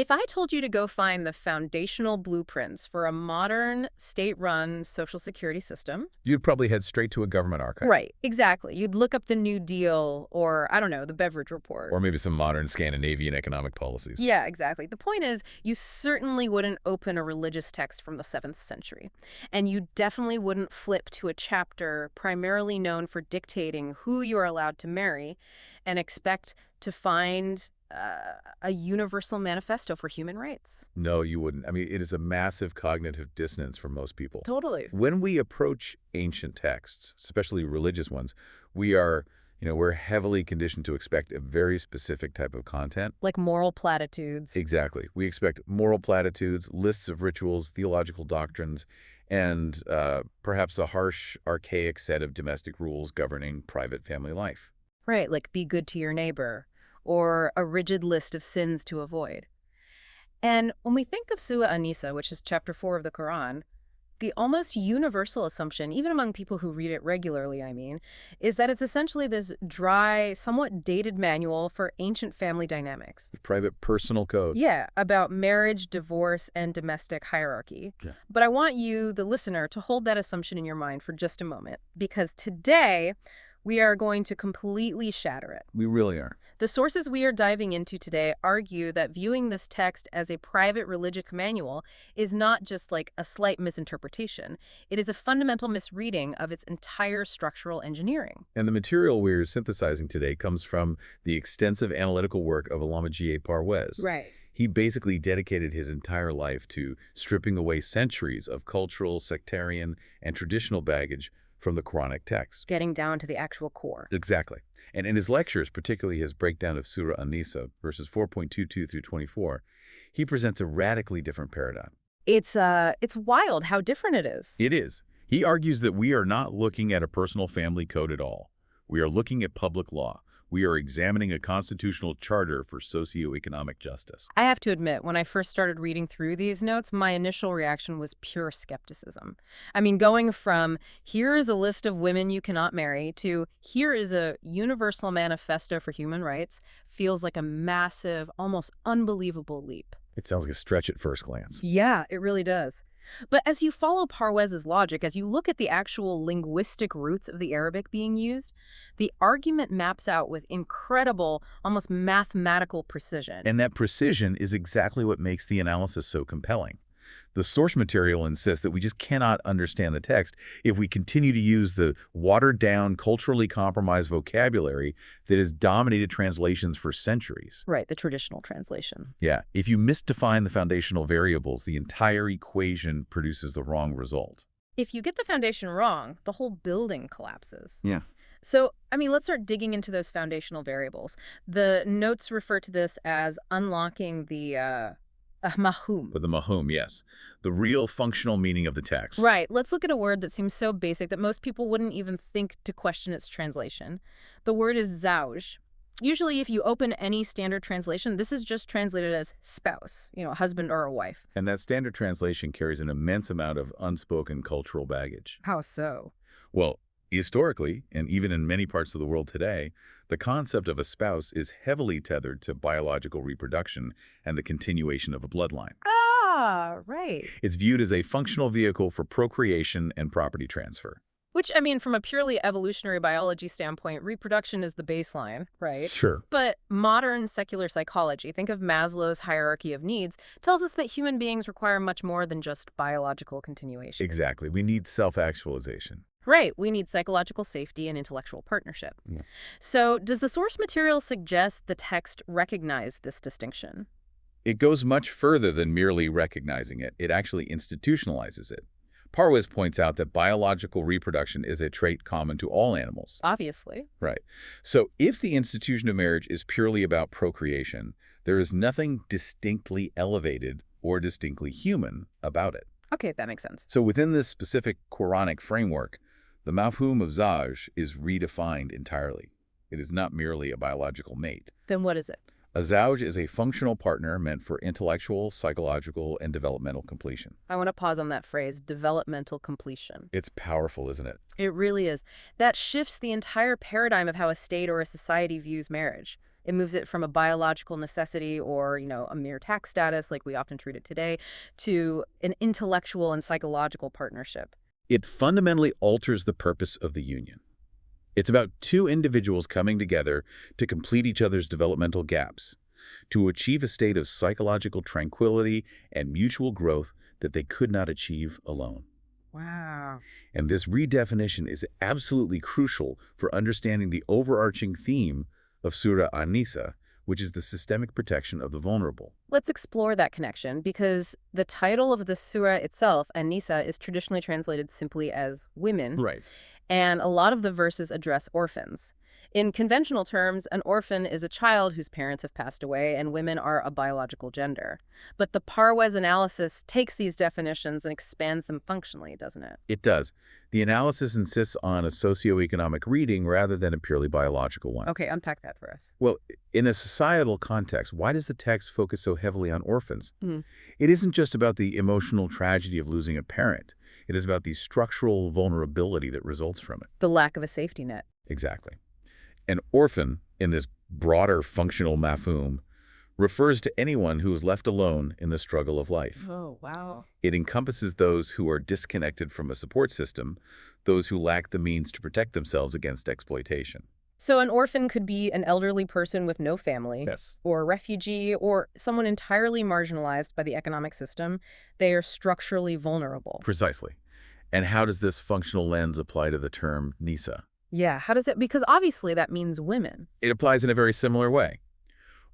If I told you to go find the foundational blueprints for a modern, state-run social security system. You'd probably head straight to a government archive. Right, exactly. You'd look up the New Deal or, I don't know, the Beveridge Report. Or maybe some modern Scandinavian economic policies. Yeah, exactly. The point is, you certainly wouldn't open a religious text from the 7th century. And you definitely wouldn't flip to a chapter primarily known for dictating who you are allowed to marry and expect to find a universal manifesto for human rights. No, you wouldn't. I mean, it is a massive cognitive dissonance for most people. Totally. When we approach ancient texts, especially religious ones, we're heavily conditioned to expect a very specific type of content. Like moral platitudes. Exactly. We expect moral platitudes, lists of rituals, theological doctrines, and perhaps a harsh, archaic set of domestic rules governing private family life. Right, like be good to your neighbor, or a rigid list of sins to avoid. And when we think of Surah An-Nisa, which is chapter 4 of the Quran, the almost universal assumption, even among people who read it regularly, is that it's essentially this dry, somewhat dated manual for ancient family dynamics. Private personal code. Yeah, about marriage, divorce, and domestic hierarchy. Yeah. But I want you, the listener, to hold that assumption in your mind for just a moment, because today we are going to completely shatter it. We really are. The sources we are diving into today argue that viewing this text as a private religious manual is not just like a slight misinterpretation. It is a fundamental misreading of its entire structural engineering. And the material we're synthesizing today comes from the extensive analytical work of Allama G.A. Parwez. Right. He basically dedicated his entire life to stripping away centuries of cultural, sectarian, and traditional baggage from the Quranic text. Getting down to the actual core. Exactly. And in his lectures, particularly his breakdown of Surah An-Nisa, verses 4.22 through 24, he presents a radically different paradigm. It's wild how different it is. It is. He argues that we are not looking at a personal family code at all. We are looking at public law. We are examining a constitutional charter for socioeconomic justice. I have to admit, when I first started reading through these notes, my initial reaction was pure skepticism. I mean, going from here is a list of women you cannot marry to here is a universal manifesto for human rights feels like a massive, almost unbelievable leap. It sounds like a stretch at first glance. Yeah, it really does. But as you follow Parwez's logic, as you look at the actual linguistic roots of the Arabic being used, the argument maps out with incredible, almost mathematical precision. And that precision is exactly what makes the analysis so compelling. The source material insists that we just cannot understand the text if we continue to use the watered-down, culturally compromised vocabulary that has dominated translations for centuries. Right, the traditional translation. Yeah, if you misdefine the foundational variables, the entire equation produces the wrong result. If you get the foundation wrong, the whole building collapses. Yeah. So, let's start digging into those foundational variables. The notes refer to this as unlocking the mahum. But the mahum, yes. The real functional meaning of the text. Right. Let's look at a word that seems so basic that most people wouldn't even think to question its translation. The word is zawj. Usually, if you open any standard translation, this is just translated as spouse, a husband or a wife. And that standard translation carries an immense amount of unspoken cultural baggage. How so? Well, historically, and even in many parts of the world today, the concept of a spouse is heavily tethered to biological reproduction and the continuation of a bloodline. Ah, right. It's viewed as a functional vehicle for procreation and property transfer. Which, from a purely evolutionary biology standpoint, reproduction is the baseline, right? Sure. But modern secular psychology, think of Maslow's hierarchy of needs, tells us that human beings require much more than just biological continuation. Exactly. We need self-actualization. Right. We need psychological safety and intellectual partnership. Yeah. So does the source material suggest the text recognize this distinction? It goes much further than merely recognizing it. It actually institutionalizes it. Parwez points out that biological reproduction is a trait common to all animals. Obviously. Right. So if the institution of marriage is purely about procreation, there is nothing distinctly elevated or distinctly human about it. Okay, that makes sense. So within this specific Quranic framework, the mafhum of zawj is redefined entirely. It is not merely a biological mate. Then what is it? A zawj is a functional partner meant for intellectual, psychological, and developmental completion. I want to pause on that phrase, developmental completion. It's powerful, isn't it? It really is. That shifts the entire paradigm of how a state or a society views marriage. It moves it from a biological necessity or, a mere tax status like we often treat it today to an intellectual and psychological partnership. It fundamentally alters the purpose of the union. It's about two individuals coming together to complete each other's developmental gaps, to achieve a state of psychological tranquility and mutual growth that they could not achieve alone. Wow. And this redefinition is absolutely crucial for understanding the overarching theme of Surah An-Nisa, which is the systemic protection of the vulnerable. Let's explore that connection because the title of the surah itself, An-Nisa, is traditionally translated simply as women. Right. And a lot of the verses address orphans. In conventional terms, an orphan is a child whose parents have passed away, and women are a biological gender. But the Parwez analysis takes these definitions and expands them functionally, doesn't it? It does. The analysis insists on a socioeconomic reading rather than a purely biological one. Okay, unpack that for us. Well, in a societal context, why does the text focus so heavily on orphans? Mhm. It isn't just about the emotional tragedy of losing a parent. It is about the structural vulnerability that results from it. The lack of a safety net. Exactly. An orphan, in this broader functional mafhum, refers to anyone who is left alone in the struggle of life. Oh, wow. It encompasses those who are disconnected from a support system, those who lack the means to protect themselves against exploitation. So an orphan could be an elderly person with no family, Yes. or a refugee, or someone entirely marginalized by the economic system. They are structurally vulnerable. Precisely. And how does this functional lens apply to the term Nisa? Yeah, how does it? Because obviously that means women. It applies in a very similar way.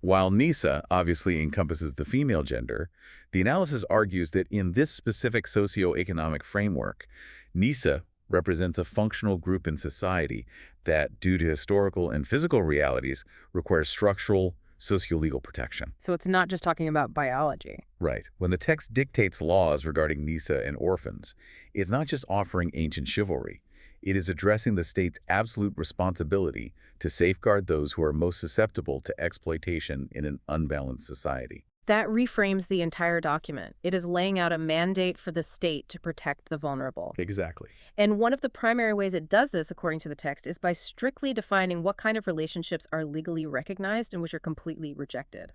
While Nisa obviously encompasses the female gender, the analysis argues that in this specific socioeconomic framework, Nisa represents a functional group in society that, due to historical and physical realities, requires structural, socio-legal protection. So it's not just talking about biology. Right. When the text dictates laws regarding Nisa and orphans, it's not just offering ancient chivalry. It is addressing the state's absolute responsibility to safeguard those who are most susceptible to exploitation in an unbalanced society. That reframes the entire document. It is laying out a mandate for the state to protect the vulnerable. Exactly. And one of the primary ways it does this, according to the text, is by strictly defining what kind of relationships are legally recognized and which are completely rejected.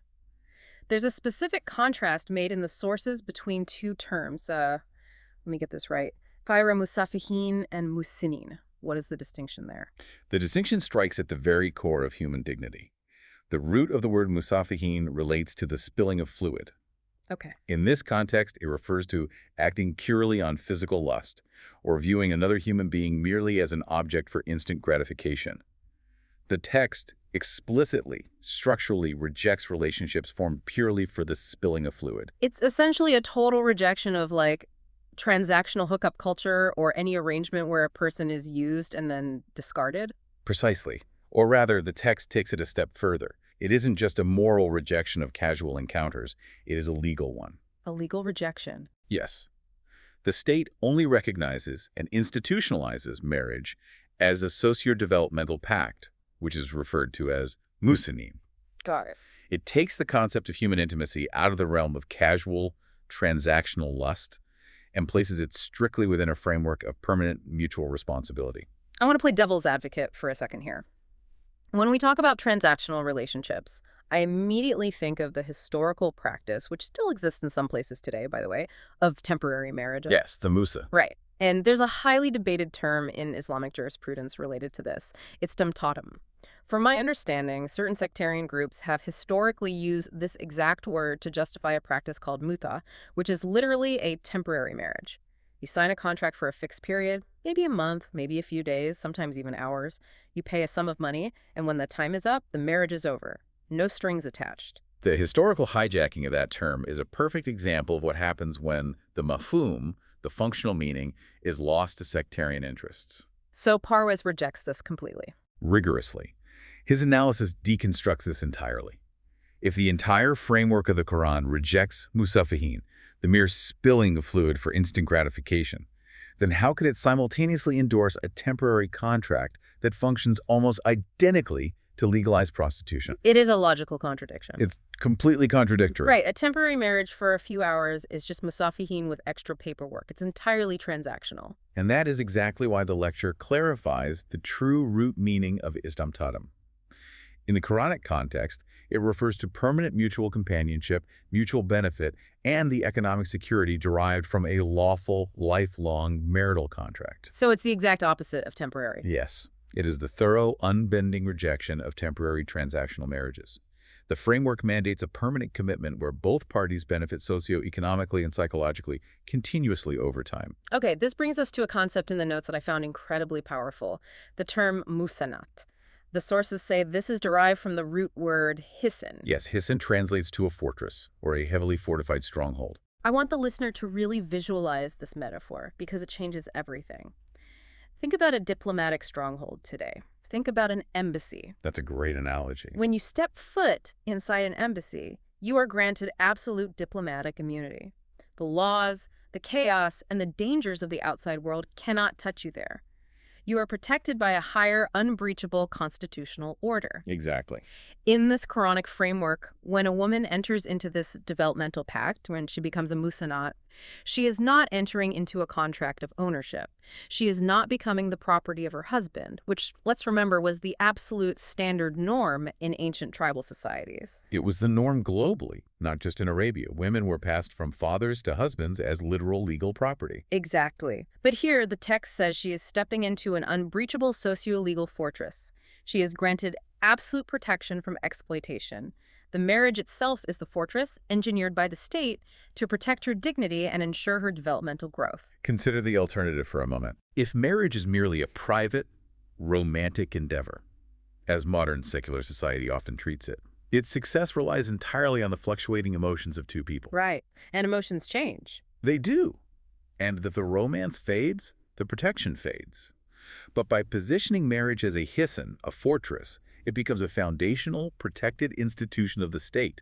There's a specific contrast made in the sources between two terms. Let me get this right. Pyra musafihin and musinin. What is the distinction there? The distinction strikes at the very core of human dignity. The root of the word musafihin relates to the spilling of fluid. Okay. In this context, it refers to acting purely on physical lust, or viewing another human being merely as an object for instant gratification. The text explicitly, structurally rejects relationships formed purely for the spilling of fluid. It's essentially a total rejection of, transactional hookup culture or any arrangement where a person is used and then discarded. Precisely. Or rather, the text takes it a step further. It isn't just a moral rejection of casual encounters. It is a legal one. A legal rejection. Yes. The state only recognizes and institutionalizes marriage as a socio-developmental pact, which is referred to as musanim. Got it. It takes the concept of human intimacy out of the realm of casual, transactional lust and places it strictly within a framework of permanent mutual responsibility. I want to play devil's advocate for a second here. When we talk about transactional relationships, I immediately think of the historical practice, which still exists in some places today, by the way, of temporary marriage. Yes, the musa. Right. And there's a highly debated term in Islamic jurisprudence related to this. It's damtatum. From my understanding, certain sectarian groups have historically used this exact word to justify a practice called mutha, which is literally a temporary marriage. You sign a contract for a fixed period, maybe a month, maybe a few days, sometimes even hours. You pay a sum of money, and when the time is up, the marriage is over. No strings attached. The historical hijacking of that term is a perfect example of what happens when the mafhum, the functional meaning, is lost to sectarian interests. So Parwez rejects this completely. Rigorously. His analysis deconstructs this entirely. If the entire framework of the Quran rejects musafihin, the mere spilling of fluid for instant gratification, then how could it simultaneously endorse a temporary contract that functions almost identically to legalized prostitution? It is a logical contradiction. It's completely contradictory. Right. A temporary marriage for a few hours is just musafihin with extra paperwork. It's entirely transactional. And that is exactly why the lecture clarifies the true root meaning of istamtatum. In the Quranic context, it refers to permanent mutual companionship, mutual benefit, and the economic security derived from a lawful, lifelong marital contract. So it's the exact opposite of temporary. Yes, it is the thorough, unbending rejection of temporary transactional marriages. The framework mandates a permanent commitment where both parties benefit socioeconomically and psychologically continuously over time. Okay, this brings us to a concept in the notes that I found incredibly powerful, the term musanat. The sources say this is derived from the root word hisin. Yes, Hisn translates to a fortress or a heavily fortified stronghold. I want the listener to really visualize this metaphor because it changes everything. Think about a diplomatic stronghold today. Think about an embassy. That's a great analogy. When you step foot inside an embassy, you are granted absolute diplomatic immunity. The laws, the chaos, and the dangers of the outside world cannot touch you there. You are protected by a higher, unbreachable constitutional order. Exactly. In this Quranic framework, when a woman enters into this developmental pact, when she becomes a musanat, she is not entering into a contract of ownership. She is not becoming the property of her husband, which, let's remember, was the absolute standard norm in ancient tribal societies. It was the norm globally, not just in Arabia. Women were passed from fathers to husbands as literal legal property. Exactly. But here, the text says she is stepping into an unbreachable socio-legal fortress. She is granted absolute protection from exploitation. The marriage itself is the fortress, engineered by the state to protect her dignity and ensure her developmental growth. Consider the alternative for a moment. If marriage is merely a private, romantic endeavor, as modern secular society often treats it, its success relies entirely on the fluctuating emotions of two people. Right. And emotions change. They do. And if the romance fades, the protection fades. But by positioning marriage as a hisn, a fortress, it becomes a foundational, protected institution of the state.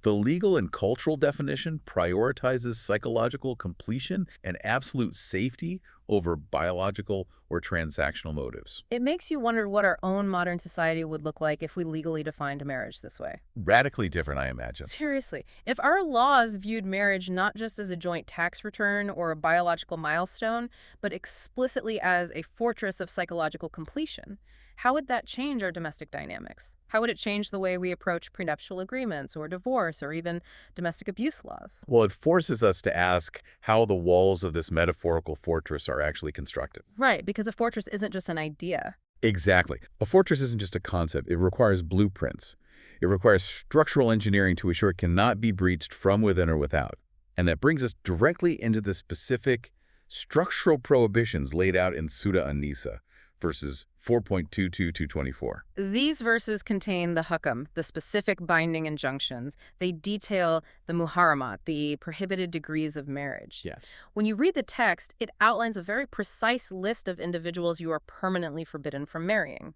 The legal and cultural definition prioritizes psychological completion and absolute safety over biological or transactional motives. It makes you wonder what our own modern society would look like if we legally defined a marriage this way. Radically different, I imagine. Seriously, if our laws viewed marriage not just as a joint tax return or a biological milestone, but explicitly as a fortress of psychological completion, how would that change our domestic dynamics? How would it change the way we approach prenuptial agreements or divorce or even domestic abuse laws? Well, it forces us to ask how the walls of this metaphorical fortress are actually constructed. Right, because a fortress isn't just an idea. Exactly. A fortress isn't just a concept. It requires blueprints. It requires structural engineering to ensure it cannot be breached from within or without. And that brings us directly into the specific structural prohibitions laid out in Surah An-Nisa, verses 4.22 to 24. These verses contain the hukam, the specific binding injunctions. They detail the muharramat, the prohibited degrees of marriage. Yes. When you read the text, it outlines a very precise list of individuals you are permanently forbidden from marrying.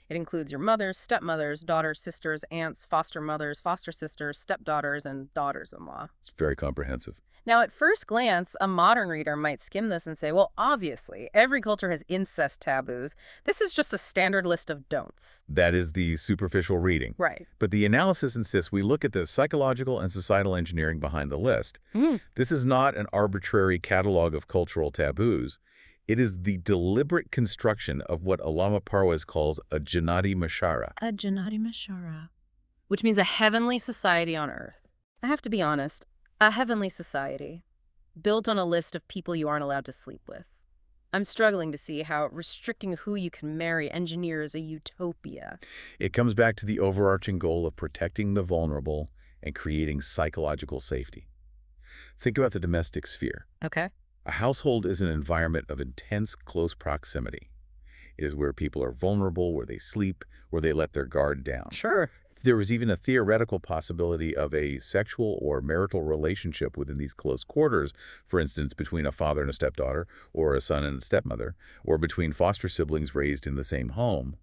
It includes your mothers, stepmothers, daughters, sisters, aunts, foster mothers, foster sisters, stepdaughters, and daughters-in-law. It's very comprehensive. Now, at first glance, a modern reader might skim this and say, well, obviously, every culture has incest taboos. This is just a standard list of don'ts. That is the superficial reading. Right. But the analysis insists we look at the psychological and societal engineering behind the list. This is not an arbitrary catalog of cultural taboos. It is the deliberate construction of what Allama Parwez calls a Jannati Mashara. A Jannati Mashara, which means a heavenly society on earth. I have to be honest. A heavenly society, built on a list of people you aren't allowed to sleep with. I'm struggling to see how restricting who you can marry engineers a utopia. It comes back to the overarching goal of protecting the vulnerable and creating psychological safety. Think about the domestic sphere. Okay. A household is an environment of intense, close proximity. It is where people are vulnerable, where they sleep, where they let their guard down. Sure. There was even a theoretical possibility of a sexual or marital relationship within these close quarters, for instance, between a father and a stepdaughter, or a son and a stepmother, or between foster siblings raised in the same home.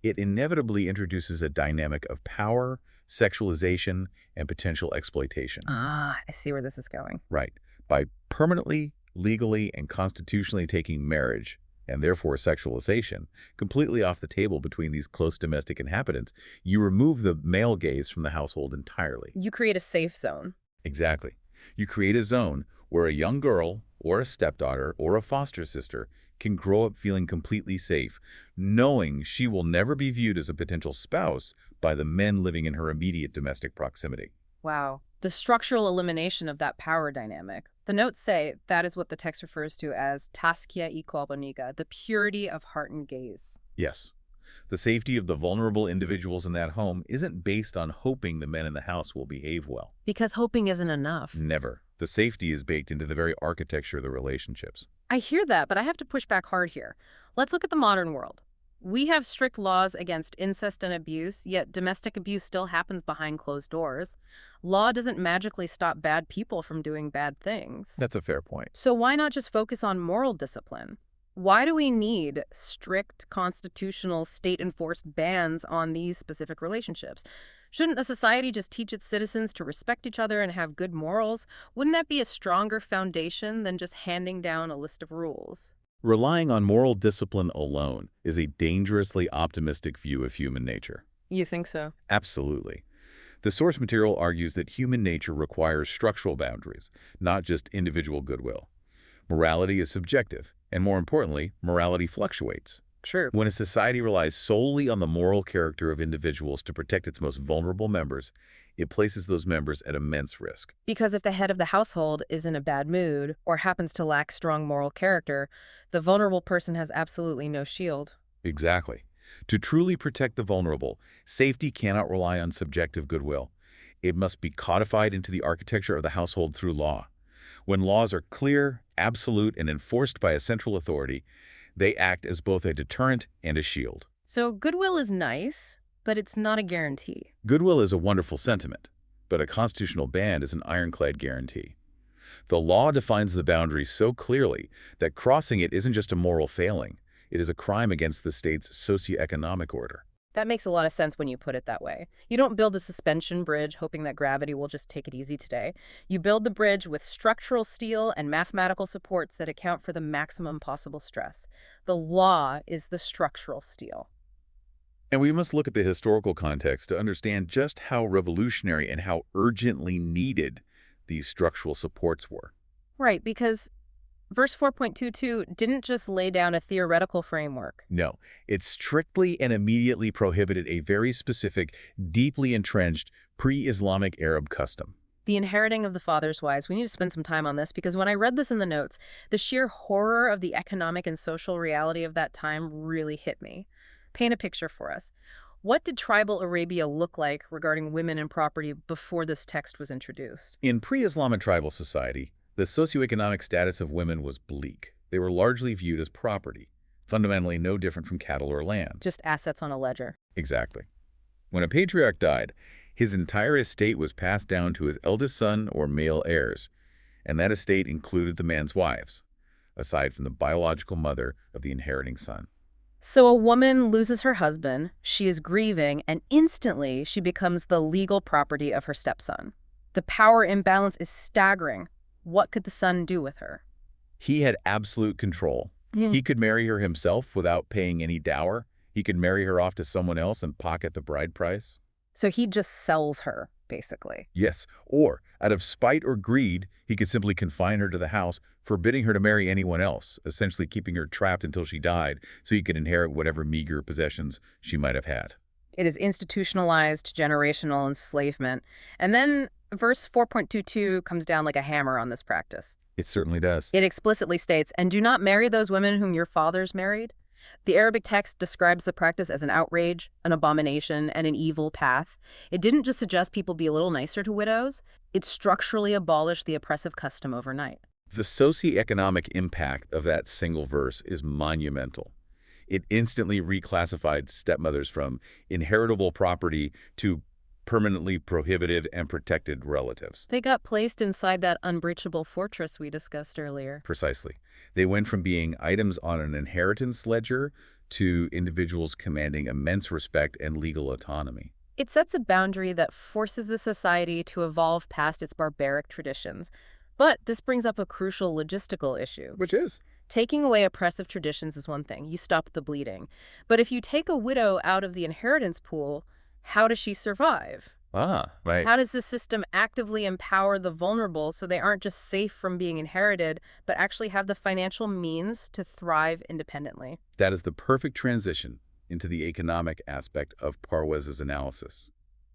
It inevitably introduces a dynamic of power, sexualization, and potential exploitation. I see where this is going. Right. By permanently, legally, and constitutionally taking marriage, and therefore sexualization, completely off the table between these close domestic inhabitants, you remove the male gaze from the household entirely. You create a safe zone. Exactly. You create a zone where a young girl, or a stepdaughter, or a foster sister can grow up feeling completely safe, knowing she will never be viewed as a potential spouse, by the men living in her immediate domestic proximity. Wow. The structural elimination of that power dynamic. The notes say that is what the text refers to as taskia y qalbaniga, the purity of heart and gaze. Yes. The safety of the vulnerable individuals in that home isn't based on hoping the men in the house will behave well. Because hoping isn't enough. Never. The safety is baked into the very architecture of the relationships. I hear that, but I have to push back hard here. Let's look at the modern world. We have strict laws against incest and abuse, yet domestic abuse still happens behind closed doors. Law doesn't magically stop bad people from doing bad things. That's a fair point. So why not just focus on moral discipline? Why do we need strict, constitutional, state-enforced bans on these specific relationships? Shouldn't a society just teach its citizens to respect each other and have good morals? Wouldn't that be a stronger foundation than just handing down a list of rules? Relying on moral discipline alone is a dangerously optimistic view of human nature. You think so? Absolutely. The source material argues that human nature requires structural boundaries, not just individual goodwill. Morality is subjective, and more importantly, morality fluctuates. True. When a society relies solely on the moral character of individuals to protect its most vulnerable members, it places those members at immense risk. Because if the head of the household is in a bad mood or happens to lack strong moral character, the vulnerable person has absolutely no shield. Exactly. To truly protect the vulnerable, safety cannot rely on subjective goodwill. It must be codified into the architecture of the household through law. When laws are clear, absolute, and enforced by a central authority, they act as both a deterrent and a shield. So goodwill is nice, but it's not a guarantee. Goodwill is a wonderful sentiment, but a constitutional ban is an ironclad guarantee. The law defines the boundary so clearly that crossing it isn't just a moral failing, it is a crime against the state's socioeconomic order. That makes a lot of sense when you put it that way. You don't build a suspension bridge hoping that gravity will just take it easy today. You build the bridge with structural steel and mathematical supports that account for the maximum possible stress. The law is the structural steel. And we must look at the historical context to understand just how revolutionary and how urgently needed these structural supports were. Right, because Verse 4.22 didn't just lay down a theoretical framework. No, it strictly and immediately prohibited a very specific, deeply entrenched, pre-Islamic Arab custom. The inheriting of the father's wives. We need to spend some time on this because when I read this in the notes, the sheer horror of the economic and social reality of that time really hit me. Paint a picture for us. What did tribal Arabia look like regarding women and property before this text was introduced? In pre-Islamic tribal society, the socioeconomic status of women was bleak. They were largely viewed as property, fundamentally no different from cattle or land. Just assets on a ledger. Exactly. When a patriarch died, his entire estate was passed down to his eldest son or male heirs, and that estate included the man's wives, aside from the biological mother of the inheriting son. So a woman loses her husband, she is grieving, and instantly she becomes the legal property of her stepson. The power imbalance is staggering. What could the son do with her? He had absolute control. He could marry her himself without paying any dower. He could marry her off to someone else and pocket the bride price. So he just sells her, basically. Yes, or out of spite or greed, he could simply confine her to the house, forbidding her to marry anyone else, essentially keeping her trapped until she died so he could inherit whatever meager possessions she might have had. It is institutionalized generational enslavement. And then verse 4.22 comes down like a hammer on this practice. It certainly does. It explicitly states, "And do not marry those women whom your fathers married." The Arabic text describes the practice as an outrage, an abomination, and an evil path. It didn't just suggest people be a little nicer to widows. It structurally abolished the oppressive custom overnight. The socioeconomic impact of that single verse is monumental. It instantly reclassified stepmothers from inheritable property to permanently prohibited and protected relatives. They got placed inside that unbreachable fortress we discussed earlier. Precisely. They went from being items on an inheritance ledger to individuals commanding immense respect and legal autonomy. It sets a boundary that forces the society to evolve past its barbaric traditions. But this brings up a crucial logistical issue. Which is? Taking away oppressive traditions is one thing. You stop the bleeding. But if you take a widow out of the inheritance pool, how does she survive? Right. How does the system actively empower the vulnerable so they aren't just safe from being inherited, but actually have the financial means to thrive independently? That is the perfect transition into the economic aspect of Parwez's analysis.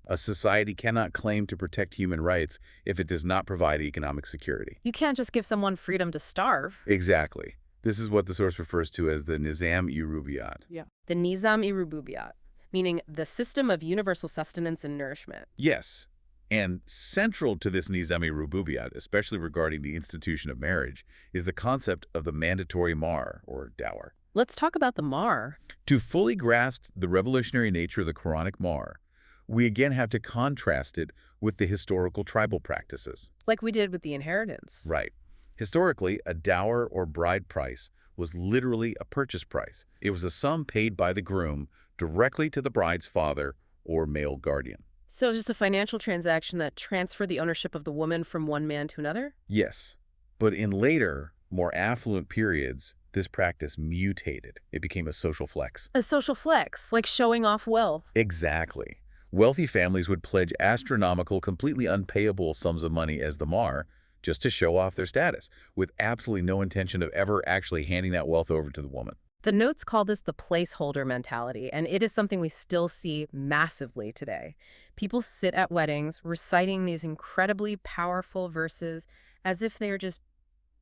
A society cannot claim to protect human rights if it does not provide economic security. You can't just give someone freedom to starve. Exactly. This is what the source refers to as the Nizam-e-Rububiyat. Yeah. The Nizam-e-Rububiyat, meaning the system of universal sustenance and nourishment. Yes. And central to this Nizam-e-Rububiyat, especially regarding the institution of marriage, is the concept of the mandatory mahr, or dower. Let's talk about the mahr. To fully grasp the revolutionary nature of the Quranic mahr, we again have to contrast it with the historical tribal practices. Like we did with the inheritance. Right. Historically, a dower or bride price was literally a purchase price. It was a sum paid by the groom directly to the bride's father or male guardian. So it's just a financial transaction that transferred the ownership of the woman from one man to another? Yes. But in later, more affluent periods, this practice mutated. It became a social flex. A social flex, like showing off wealth. Exactly. Wealthy families would pledge astronomical, completely unpayable sums of money as the mahr just to show off their status, with absolutely no intention of ever actually handing that wealth over to the woman. The notes call this the placeholder mentality, and it is something we still see massively today. People sit at weddings reciting these incredibly powerful verses as if they are just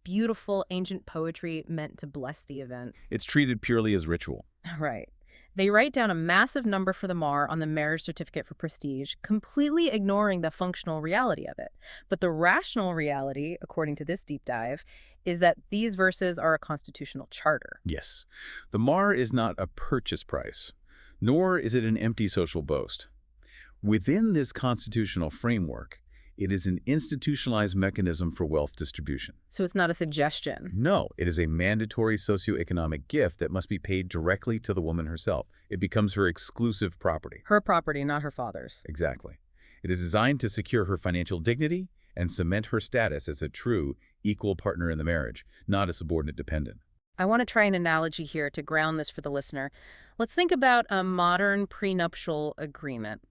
beautiful ancient poetry meant to bless the event. It's treated purely as ritual. Right. They write down a massive number for the mahr on the marriage certificate for prestige, completely ignoring the functional reality of it. But the rational reality, according to this deep dive, is that these verses are a constitutional charter. Yes. The mahr is not a purchase price, nor is it an empty social boast. Within this constitutional framework, it is an institutionalized mechanism for wealth distribution. So it's not a suggestion. No, it is a mandatory socioeconomic gift that must be paid directly to the woman herself. It becomes her exclusive property. Her property, not her father's. Exactly. It is designed to secure her financial dignity and cement her status as a true, equal partner in the marriage, not a subordinate dependent. I want to try an analogy here to ground this for the listener. Let's think about a modern prenuptial agreement.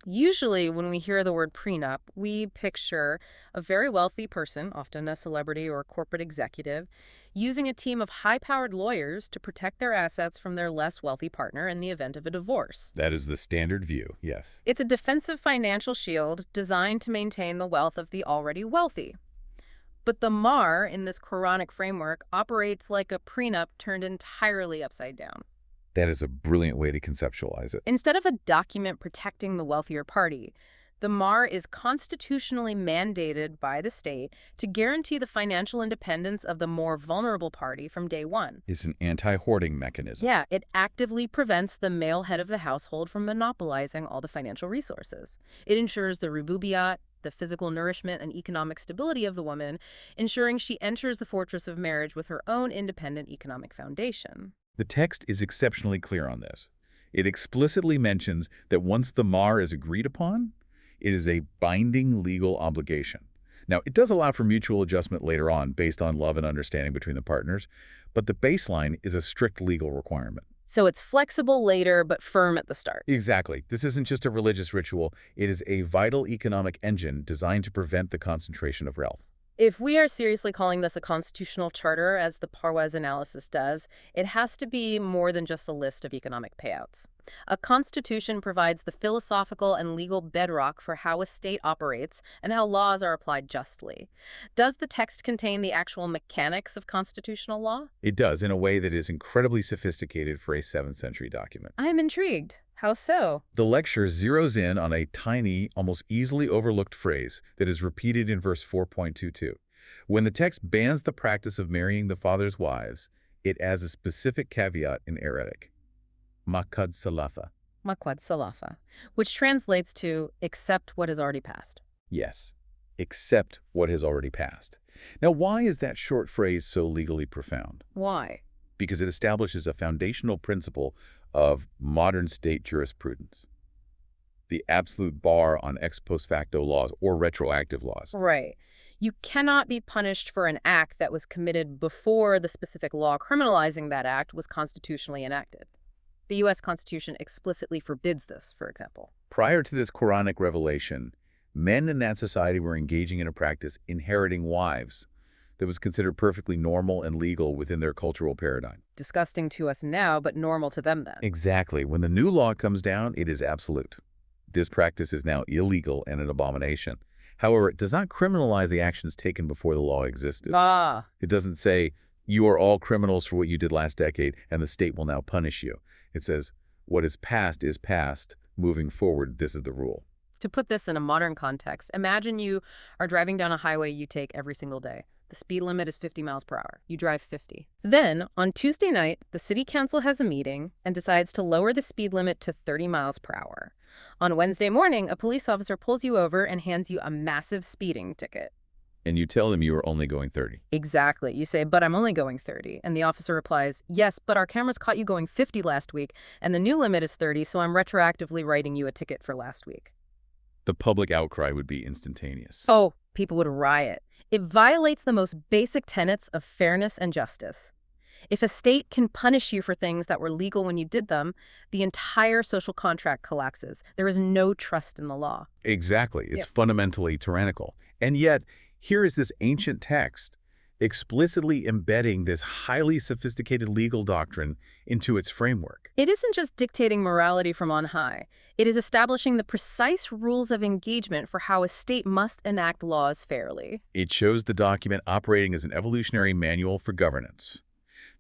Usually, when we hear the word prenup, we picture a very wealthy person, often a celebrity or a corporate executive, using a team of high-powered lawyers to protect their assets from their less wealthy partner in the event of a divorce. That is the standard view, yes. It's a defensive financial shield designed to maintain the wealth of the already wealthy. But the mahr in this Quranic framework operates like a prenup turned entirely upside down. That is a brilliant way to conceptualize it. Instead of a document protecting the wealthier party, the mahr is constitutionally mandated by the state to guarantee the financial independence of the more vulnerable party from day one. It's an anti-hoarding mechanism. Yeah, it actively prevents the male head of the household from monopolizing all the financial resources. It ensures the rububiyat, the physical nourishment and economic stability of the woman, ensuring she enters the fortress of marriage with her own independent economic foundation. The text is exceptionally clear on this. It explicitly mentions that once the mahr is agreed upon, it is a binding legal obligation. Now, it does allow for mutual adjustment later on based on love and understanding between the partners, but the baseline is a strict legal requirement. So it's flexible later, but firm at the start. Exactly. This isn't just a religious ritual. It is a vital economic engine designed to prevent the concentration of wealth. If we are seriously calling this a constitutional charter, as the Parwez analysis does, it has to be more than just a list of economic payouts. A constitution provides the philosophical and legal bedrock for how a state operates and how laws are applied justly. Does the text contain the actual mechanics of constitutional law? It does, in a way that is incredibly sophisticated for a 7th century document. I am intrigued. How so? The lecture zeroes in on a tiny, almost easily overlooked phrase that is repeated in verse 4.22. When the text bans the practice of marrying the father's wives, it adds a specific caveat in Arabic, maqad salafa. Maqad salafa, which translates to accept what has already passed. Yes, accept what has already passed. Now, why is that short phrase so legally profound? Why? Because it establishes a foundational principle of modern state jurisprudence, the absolute bar on ex post facto laws or retroactive laws. Right. You cannot be punished for an act that was committed before the specific law criminalizing that act was constitutionally enacted. The U.S. Constitution explicitly forbids this, for example. Prior to this Quranic revelation, men in that society were engaging in a practice inheriting wives, that was considered perfectly normal and legal within their cultural paradigm. Disgusting to us now, but normal to them then. Exactly. When the new law comes down, it is absolute. This practice is now illegal and an abomination. However, it does not criminalize the actions taken before the law existed. Ah, It doesn't say, you are all criminals for what you did last decade, and the state will now punish you. It says, what is past is past. Moving forward, this is the rule. to put this in a modern context, imagine you are driving down a highway you take every single day. The speed limit is 50 miles per hour. You drive 50. Then, on Tuesday night, the city council has a meeting and decides to lower the speed limit to 30 miles per hour. On Wednesday morning, a police officer pulls you over and hands you a massive speeding ticket. And you tell them you are only going 30. Exactly. You say, but I'm only going 30. And the officer replies, yes, but our cameras caught you going 50 last week, and the new limit is 30, so I'm retroactively writing you a ticket for last week. The public outcry would be instantaneous. Oh, people would riot. It violates the most basic tenets of fairness and justice. If a state can punish you for things that were legal when you did them, the entire social contract collapses. There is no trust in the law. Exactly. It's fundamentally tyrannical. And yet, here is this ancient text explicitly embedding this highly sophisticated legal doctrine into its framework. It isn't just dictating morality from on high. It is establishing the precise rules of engagement for how a state must enact laws fairly. It shows the document operating as an evolutionary manual for governance.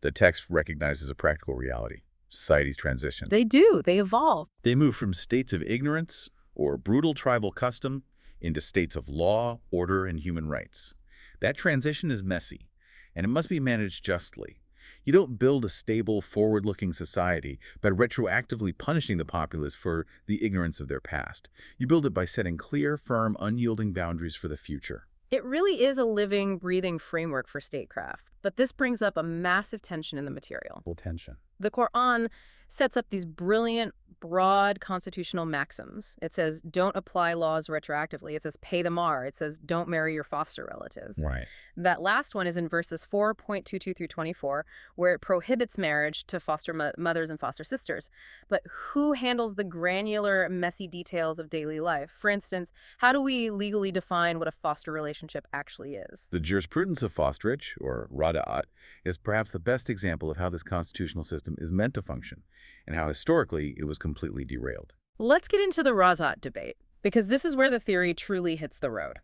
The text recognizes a practical reality. Society's transition. They do. They evolve. They move from states of ignorance or brutal tribal custom into states of law, order, and human rights. That transition is messy, and it must be managed justly. You don't build a stable, forward-looking society by retroactively punishing the populace for the ignorance of their past. You build it by setting clear, firm, unyielding boundaries for the future. It really is a living, breathing framework for statecraft. But this brings up a massive tension in the material. Tension. The Quran sets up these brilliant, broad constitutional maxims. It says, don't apply laws retroactively. It says, pay the mar. It says, don't marry your foster relatives. Right. That last one is in verses 4.22 through 24, where it prohibits marriage to foster mothers and foster sisters. But who handles the granular, messy details of daily life? For instance, how do we legally define what a foster relationship actually is? The jurisprudence of fosterage, or rada'at, is perhaps the best example of how this constitutional system is meant to function, and how historically it was completely derailed. Let's get into the Razat debate, because this is where the theory truly hits the road.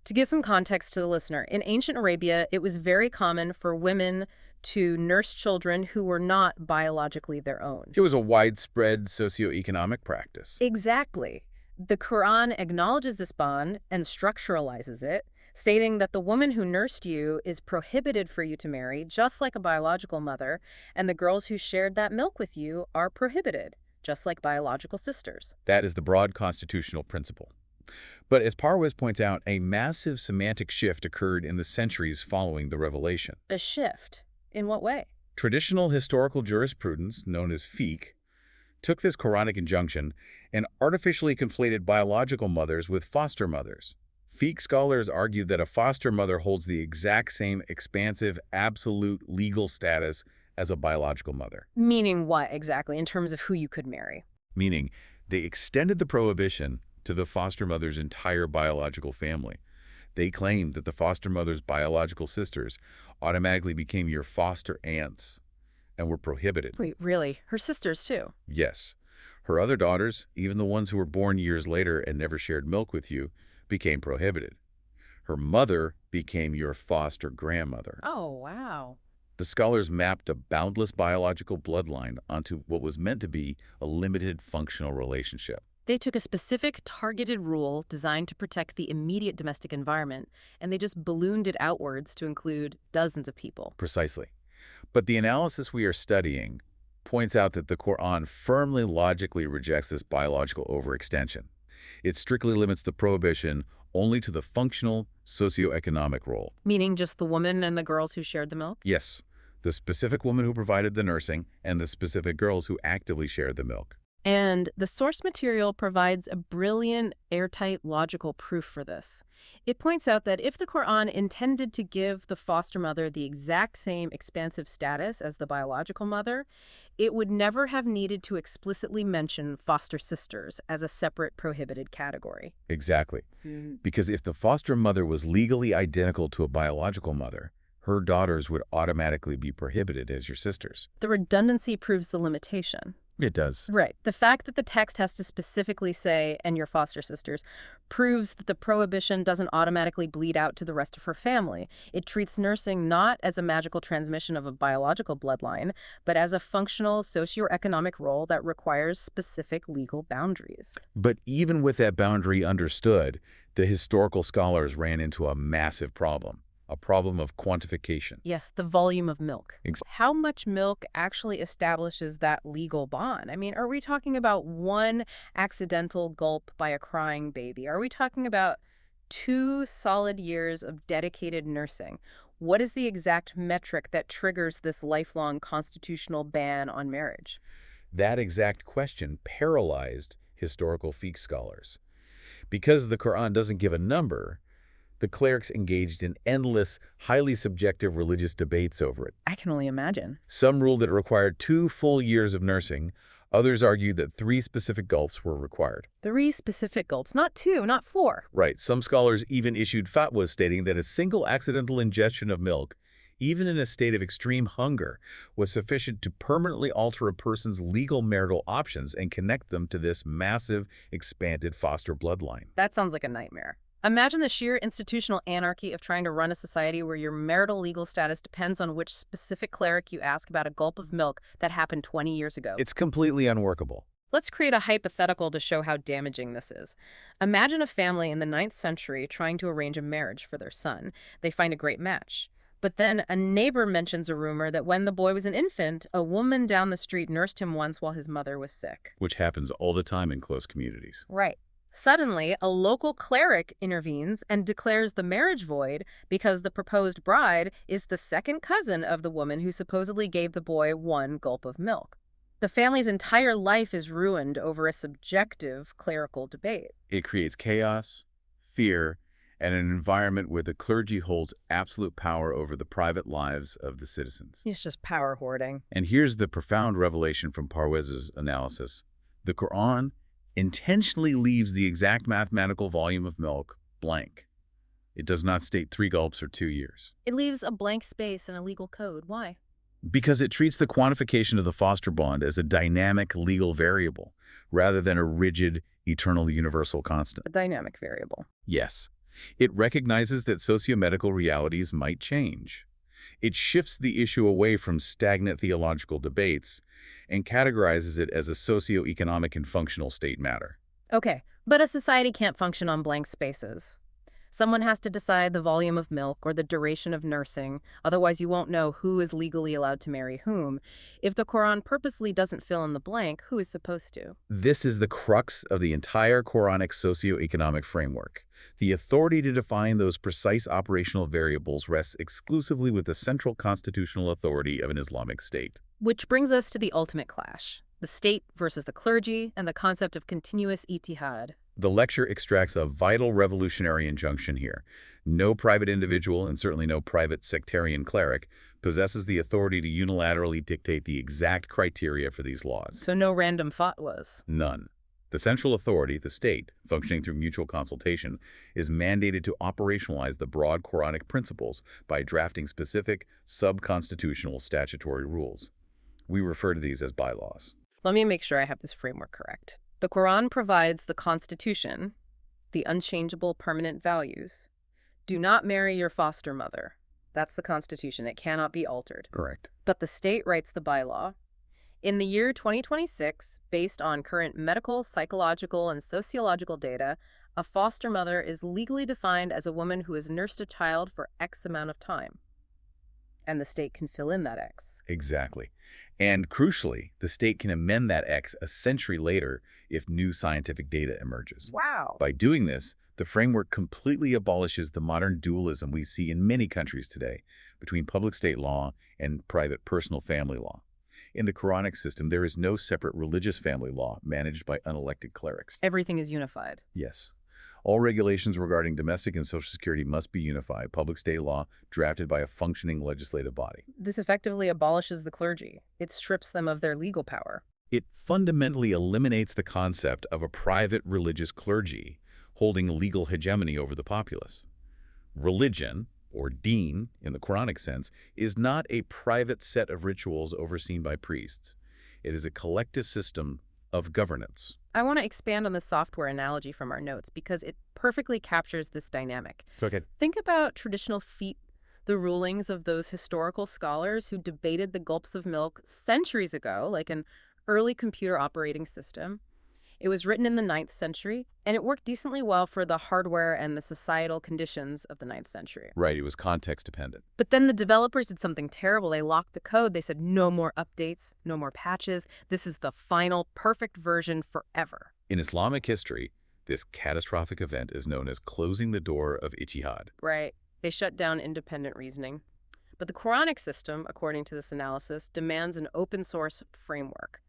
To give some context to the listener, in ancient Arabia, it was very common for women to nurse children who were not biologically their own. It was a widespread socioeconomic practice. Exactly. The Quran acknowledges this bond and structuralizes it, stating that the woman who nursed you is prohibited for you to marry, just like a biological mother, and the girls who shared that milk with you are prohibited, just like biological sisters. That is the broad constitutional principle. But as Parwez points out, a massive semantic shift occurred in the centuries following the revelation. A shift? In what way? Traditional historical jurisprudence, known as fiqh, took this Quranic injunction and artificially conflated biological mothers with foster mothers. Fiqh scholars argued that a foster mother holds the exact same expansive, absolute legal status as a biological mother. Meaning what exactly, in terms of who you could marry? Meaning, they extended the prohibition to the foster mother's entire biological family. They claimed that the foster mother's biological sisters automatically became your foster aunts and were prohibited. Wait, really? Her sisters too? Yes. Her other daughters, even the ones who were born years later and never shared milk with you, became prohibited. Her mother became your foster grandmother. Oh, wow. The scholars mapped a boundless biological bloodline onto what was meant to be a limited functional relationship. They took a specific targeted rule designed to protect the immediate domestic environment, and they just ballooned it outwards to include dozens of people. Precisely. But the analysis we are studying points out that the Quran firmly logically rejects this biological overextension. It strictly limits the prohibition only to the functional socioeconomic role. Meaning just the woman and the girls who shared the milk? Yes, the specific woman who provided the nursing and the specific girls who actively shared the milk. And the source material provides a brilliant, airtight, logical proof for this. It points out that if the Quran intended to give the foster mother the exact same expansive status as the biological mother, it would never have needed to explicitly mention foster sisters as a separate prohibited category. Exactly. Because if the foster mother was legally identical to a biological mother, her daughters would automatically be prohibited as your sisters. The redundancy proves the limitation. It does. Right. The fact that the text has to specifically say, and your foster sisters, proves that the prohibition doesn't automatically bleed out to the rest of her family. It treats nursing not as a magical transmission of a biological bloodline, but as a functional socioeconomic role that requires specific legal boundaries. But even with that boundary understood, the historical scholars ran into a massive problem. A problem of quantification. Yes, the volume of milk. Ex- How much milk actually establishes that legal bond? I mean, are we talking about one accidental gulp by a crying baby? Are we talking about 2 solid years of dedicated nursing? What is the exact metric that triggers this lifelong constitutional ban on marriage? That exact question paralyzed historical fiqh scholars. Because the Quran doesn't give a number, the clerics engaged in endless, highly subjective religious debates over it. I can only imagine. Some ruled that it required 2 full years of nursing. Others argued that 3 specific gulps were required. 3 specific gulps, not 2, not 4. Right. Some scholars even issued fatwas stating that a single accidental ingestion of milk, even in a state of extreme hunger, was sufficient to permanently alter a person's legal marital options and connect them to this massive, expanded foster bloodline. That sounds like a nightmare. Imagine the sheer institutional anarchy of trying to run a society where your marital legal status depends on which specific cleric you ask about a gulp of milk that happened 20 years ago. It's completely unworkable. Let's create a hypothetical to show how damaging this is. Imagine a family in the 9th century trying to arrange a marriage for their son. They find a great match. But then a neighbor mentions a rumor that when the boy was an infant, a woman down the street nursed him once while his mother was sick. Which happens all the time in close communities. Right. Suddenly, a local cleric intervenes and declares the marriage void because the proposed bride is the second cousin of the woman who supposedly gave the boy 1 gulp of milk. The family's entire life is ruined over a subjective clerical debate. It creates chaos, fear, and an environment where the clergy holds absolute power over the private lives of the citizens. It's just power hoarding. And here's the profound revelation from Parwez's analysis. The Quran intentionally leaves the exact mathematical volume of milk blank. It does not state 3 gulps or 2 years. It leaves a blank space in a legal code. Why? Because it treats the quantification of the foster bond as a dynamic legal variable, rather than a rigid, eternal, universal constant. A dynamic variable. Yes. It recognizes that socio-medical realities might change. It shifts the issue away from stagnant theological debates and categorizes it as a socio-economic and functional state matter. Okay, but a society can't function on blank spaces. Someone has to decide the volume of milk or the duration of nursing, otherwise you won't know who is legally allowed to marry whom. If the Quran purposely doesn't fill in the blank, who is supposed to? This is the crux of the entire Quranic socio-economic framework. The authority to define those precise operational variables rests exclusively with the central constitutional authority of an Islamic state. Which brings us to the ultimate clash, the state versus the clergy and the concept of continuous ijtihad. The lecture extracts a vital revolutionary injunction here. No private individual, and certainly no private sectarian cleric, possesses the authority to unilaterally dictate the exact criteria for these laws. So no random fatwas. None. The central authority, the state, functioning through mutual consultation, is mandated to operationalize the broad Quranic principles by drafting specific, sub-constitutional statutory rules. We refer to these as bylaws. Let me make sure I have this framework correct. The Quran provides the Constitution, the unchangeable permanent values. Do not marry your foster mother. That's the Constitution. It cannot be altered. Correct. But the state writes the bylaw. In the year 2026, based on current medical, psychological, and sociological data, a foster mother is legally defined as a woman who has nursed a child for X amount of time. And the state can fill in that X. Exactly. And crucially, the state can amend that X a century later if new scientific data emerges. Wow. By doing this, the framework completely abolishes the modern dualism we see in many countries today between public state law and private personal family law. In the Quranic system, there is no separate religious family law managed by unelected clerics. Everything is unified. Yes. All regulations regarding domestic and Social Security must be unified, public state law drafted by a functioning legislative body. This effectively abolishes the clergy. It strips them of their legal power. It fundamentally eliminates the concept of a private religious clergy holding legal hegemony over the populace. Religion, or Deen in the Quranic sense, is not a private set of rituals overseen by priests. It is a collective system of governance. I want to expand on the software analogy from our notes because it perfectly captures this dynamic. Okay. Think about traditional the rulings of those historical scholars who debated the gulps of milk centuries ago, like an early computer operating system. It was written in the 9th century, and it worked decently well for the hardware and the societal conditions of the 9th century. Right, it was context dependent. But then the developers did something terrible. They locked the code. They said, no more updates, no more patches. This is the final, perfect version forever. In Islamic history, this catastrophic event is known as closing the door of ijtihad. Right. They shut down independent reasoning. But the Quranic system, according to this analysis, demands an open source framework.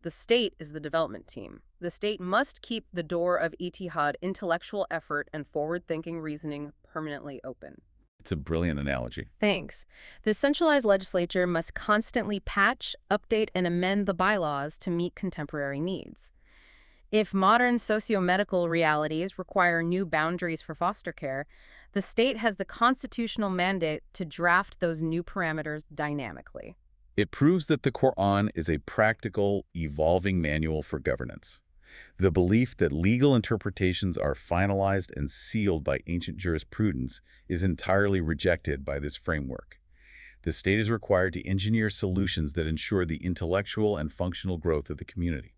The state is the development team. The state must keep the door of ijtihad, intellectual effort, and forward-thinking reasoning permanently open. It's a brilliant analogy. Thanks. The centralized legislature must constantly patch, update, and amend the bylaws to meet contemporary needs. If modern socio-medical realities require new boundaries for foster care, the state has the constitutional mandate to draft those new parameters dynamically. It proves that the Quran is a practical, evolving manual for governance. The belief that legal interpretations are finalized and sealed by ancient jurisprudence is entirely rejected by this framework. The state is required to engineer solutions that ensure the intellectual and functional growth of the community.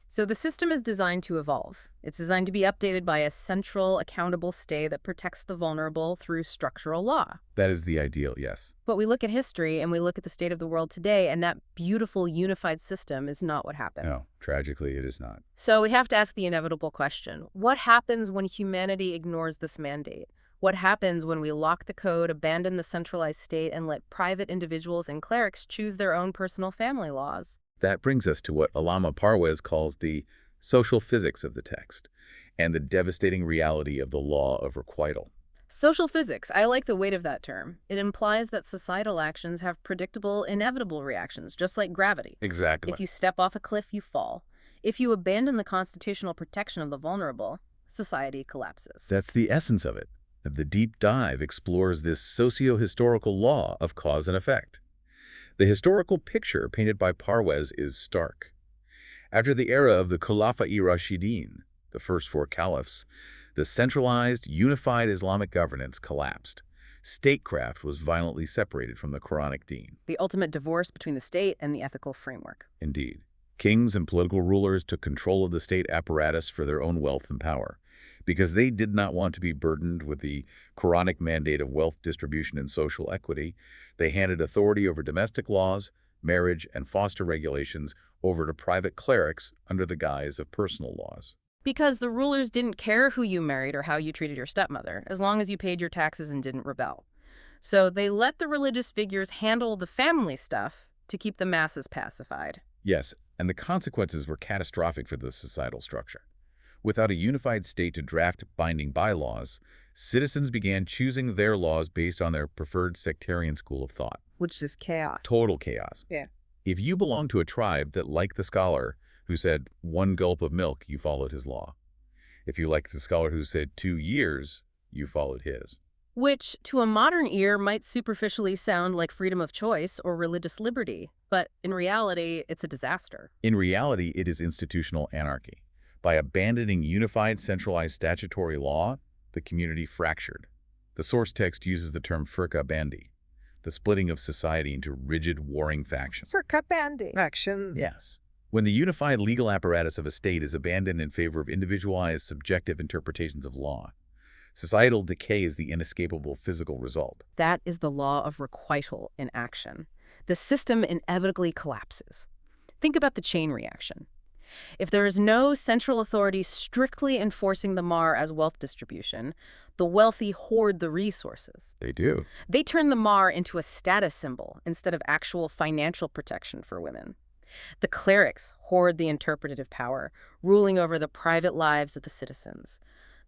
So the system is designed to evolve. It's designed to be updated by a central, accountable state that protects the vulnerable through structural law. That is the ideal, yes. But we look at history and we look at the state of the world today, and that beautiful, unified system is not what happened. No, tragically, it is not. So we have to ask the inevitable question. What happens when humanity ignores this mandate? What happens when we lock the code, abandon the centralized state, and let private individuals and clerics choose their own personal family laws? That brings us to what Allama Parwez calls the social physics of the text and the devastating reality of the law of requital. Social physics. I like the weight of that term. It implies that societal actions have predictable, inevitable reactions, just like gravity. Exactly. If you step off a cliff, you fall. If you abandon the constitutional protection of the vulnerable, society collapses. That's the essence of it. The deep dive explores this socio-historical law of cause and effect. The historical picture painted by Parwez is stark. After the era of the Khulafa-i Rashidin, the first 4 caliphs, the centralized, unified Islamic governance collapsed. Statecraft was violently separated from the Quranic Deen. The ultimate divorce between the state and the ethical framework. Indeed. Kings and political rulers took control of the state apparatus for their own wealth and power, because they did not want to be burdened with the Quranic mandate of wealth distribution and social equity. They handed authority over domestic laws, marriage, and foster regulations over to private clerics under the guise of personal laws. Because the rulers didn't care who you married or how you treated your stepmother, as long as you paid your taxes and didn't rebel. So they let the religious figures handle the family stuff to keep the masses pacified. Yes, and the consequences were catastrophic for the societal structure. Without a unified state to draft binding bylaws, citizens began choosing their laws based on their preferred sectarian school of thought. Which is chaos. Total chaos. Yeah. If you belong to a tribe that liked the scholar who said 1 gulp of milk, you followed his law. If you liked the scholar who said 2 years, you followed his. Which, to a modern ear, might superficially sound like freedom of choice or religious liberty, but in reality, it's a disaster. In reality, it is institutional anarchy. By abandoning unified, centralized statutory law, the community fractured. The source text uses the term firqa bandi, the splitting of society into rigid, warring factions. Firqa bandi. Factions. Yes. When the unified legal apparatus of a state is abandoned in favor of individualized, subjective interpretations of law, societal decay is the inescapable physical result. That is the law of requital in action. The system inevitably collapses. Think about the chain reaction. If there is no central authority strictly enforcing the mar as wealth distribution, the wealthy hoard the resources. They do. They turn the mar into a status symbol instead of actual financial protection for women. The clerics hoard the interpretative power, ruling over the private lives of the citizens.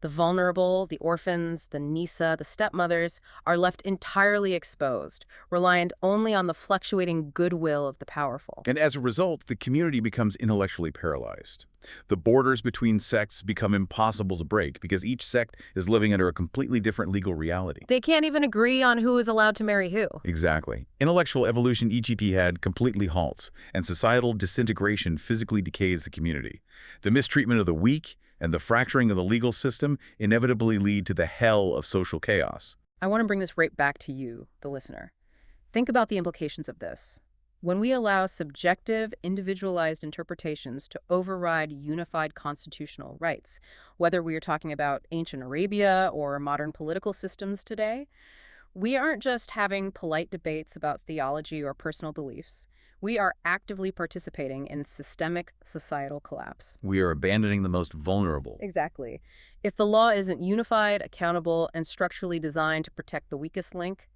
The vulnerable, the orphans, the Nisa, the stepmothers are left entirely exposed, reliant only on the fluctuating goodwill of the powerful. And as a result, the community becomes intellectually paralyzed. The borders between sects become impossible to break because each sect is living under a completely different legal reality. They can't even agree on who is allowed to marry who. Exactly. Intellectual evolution, EGP had, completely halts, and societal disintegration physically decays the community. The mistreatment of the weak and the fracturing of the legal system inevitably lead to the hell of social chaos. I want to bring this right back to you, the listener. Think about the implications of this. When we allow subjective, individualized interpretations to override unified constitutional rights, whether we are talking about ancient Arabia or modern political systems today, we aren't just having polite debates about theology or personal beliefs. We are actively participating in systemic societal collapse. We are abandoning the most vulnerable. Exactly. If the law isn't unified, accountable, and structurally designed to protect the weakest link,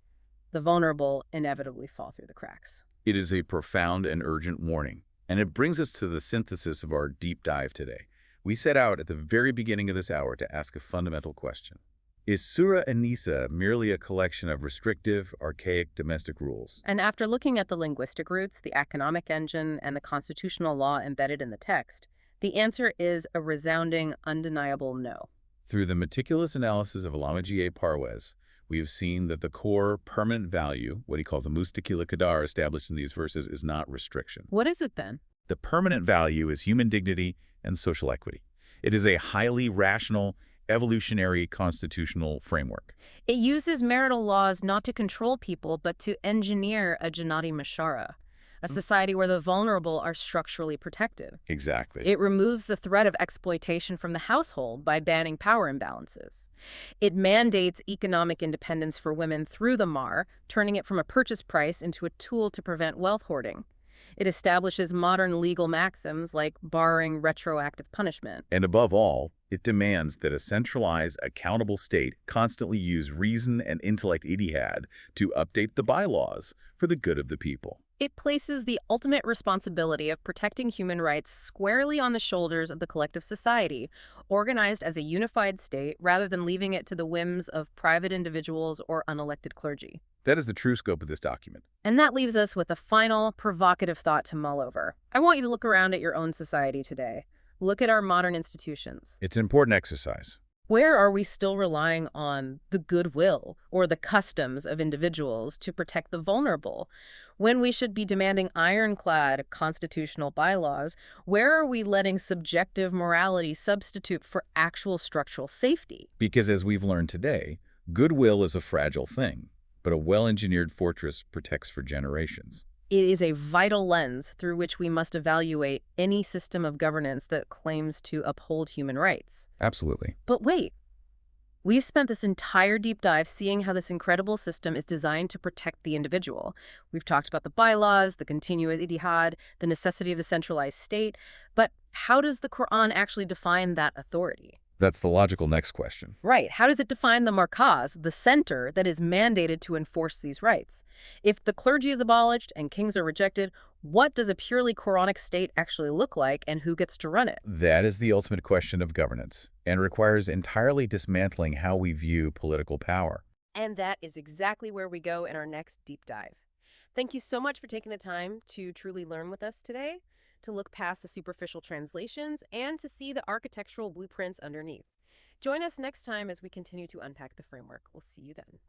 the vulnerable inevitably fall through the cracks. It is a profound and urgent warning, and it brings us to the synthesis of our deep dive today. We set out at the very beginning of this hour to ask a fundamental question. Is Surah An-Nisa merely a collection of restrictive, archaic domestic rules? And after looking at the linguistic roots, the economic engine, and the constitutional law embedded in the text, the answer is a resounding, undeniable no. Through the meticulous analysis of Allama G.A. Parwez, we have seen that the core permanent value, what he calls the mustakila qadar established in these verses, is not restriction. What is it then? The permanent value is human dignity and social equity. It is a highly rational, evolutionary constitutional framework. It uses marital laws not to control people, but to engineer a Jannati Mashara, a society where the vulnerable are structurally protected. Exactly. It removes the threat of exploitation from the household by banning power imbalances. It mandates economic independence for women through the mar, turning it from a purchase price into a tool to prevent wealth hoarding. It establishes modern legal maxims like barring retroactive punishment. And above all, it demands that a centralized, accountable state constantly use reason and intellect ijtihad to update the bylaws for the good of the people. It places the ultimate responsibility of protecting human rights squarely on the shoulders of the collective society, organized as a unified state rather than leaving it to the whims of private individuals or unelected clergy. That is the true scope of this document. And that leaves us with a final, provocative thought to mull over. I want you to look around at your own society today. Look at our modern institutions. It's an important exercise. Where are we still relying on the goodwill or the customs of individuals to protect the vulnerable? When we should be demanding ironclad constitutional bylaws, where are we letting subjective morality substitute for actual structural safety? Because as we've learned today, goodwill is a fragile thing, but a well-engineered fortress protects for generations. It is a vital lens through which we must evaluate any system of governance that claims to uphold human rights. Absolutely. But wait, we've spent this entire deep dive seeing how this incredible system is designed to protect the individual. We've talked about the bylaws, the continuous ijtihad, the necessity of the centralized state, but how does the Quran actually define that authority? That's the logical next question. Right. How does it define the markaz, the center that is mandated to enforce these rights? If the clergy is abolished and kings are rejected, what does a purely Quranic state actually look like and who gets to run it? That is the ultimate question of governance and requires entirely dismantling how we view political power. And that is exactly where we go in our next deep dive. Thank you so much for taking the time to truly learn with us today, to look past the superficial translations, and to see the architectural blueprints underneath. Join us next time as we continue to unpack the framework. We'll see you then.